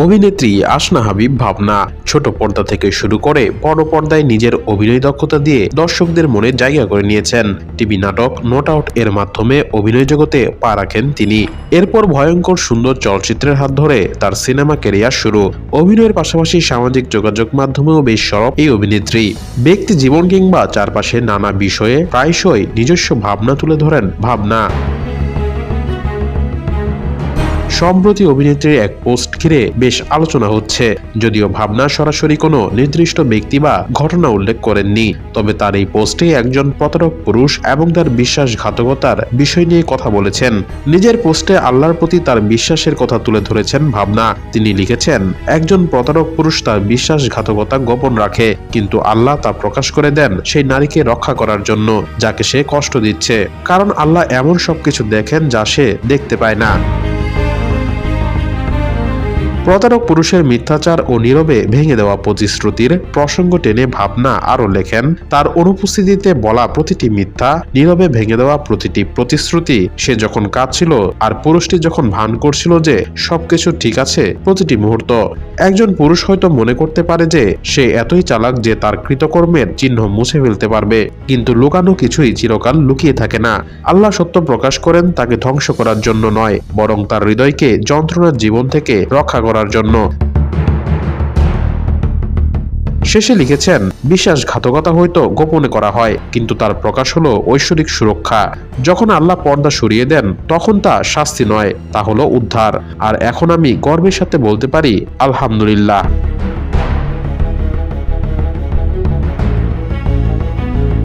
অভিনেত্রী আসনা হাবিব ভাবনা ছোট পর্দা থেকে শুরু করে বড় পর্দায় নিজের অভিনয় দক্ষতা দিয়ে দর্শকদের মনে জায়গা করে নিয়েছেন। টিভি নাটক নট আউট এর মাধ্যমে অভিনয় জগতে পা রাখেন তিনি। এরপর ভয়ঙ্কর সুন্দর চলচ্চিত্রের হাত ধরে তার সিনেমা ক্যারিয়ার শুরু। অভিনয়ের পাশাপাশি সামাজিক যোগাযোগ মাধ্যমেও বেশ সরব এই অভিনেত্রী। ব্যক্তি জীবন কিংবা চারপাশে নানা বিষয়ে প্রায়শই নিজস্ব ভাবনা তুলে ধরেন ভাবনা। সম্প্রতি অভিনেত্রীর এক পোস্ট ঘিরে বেশ আলোচনা হচ্ছে। যদিও ভাবনা সরাসরি কোনো নির্দিষ্ট ব্যক্তি বা ঘটনা উল্লেখ করেননি, তবে তার এই পোস্টে একজন প্রতারক পুরুষ এবং তার বিশ্বাসঘাতকতার বিষয় নিয়ে কথা বলেছেন। নিজের পোস্টে আল্লাহর প্রতি তার বিশ্বাসের কথা তুলে ধরেছেন ভাবনা। তিনি লিখেছেন, একজন প্রতারক পুরুষ তার বিশ্বাসঘাতকতা গোপন রাখে, কিন্তু আল্লাহ তা প্রকাশ করে দেন সেই নারীকে রক্ষা করার জন্য যাকে সে কষ্ট দিচ্ছে, কারণ আল্লাহ এমন সবকিছু দেখেন যা সে দেখতে পায় না। প্রতারক পুরুষের মিথ্যাচার ও নীরবে ভেঙে দেওয়া প্রতিশ্রুতির প্রসঙ্গ টেনে ভাবনা আরো লেখেন, তার অনুপস্থিতিতে বলা প্রতিটি মিথ্যা, নীরবে ভেঙে দেওয়া প্রতিটি প্রতিশ্রুতি, সে যখন কাঁদছিল আর পুরুষটি যখন ভান করছিল যে সবকিছু ঠিক আছে প্রতিটি মুহূর্ত। একজন পুরুষ হয়তো মনে করতে পারে যে সে এতই চালাক যে তার কৃতকর্মের চিহ্ন মুছে ফেলতে পারবে, কিন্তু লুকানো কিছুই চিরকাল লুকিয়ে থাকে না। আল্লাহ সত্য প্রকাশ করেন তাকে ধ্বংস করার জন্য নয়, বরং তার হৃদয়কে যন্ত্রণার জীবন থেকে রক্ষা করার জন্য। শেষে লিখেছেন, বিশ্বাসঘাতকতা হয়তো গোপনে করা হয়, কিন্তু তার প্রকাশ হলো ঐশ্বরিক সুরক্ষা। যখন আল্লাহ পর্দা সরিয়ে দেন তখন তা শাস্তি নয়, তা হলো উদ্ধার। আর এখন আমি গর্বের সাথে বলতে পারি, আলহামদুলিল্লাহ।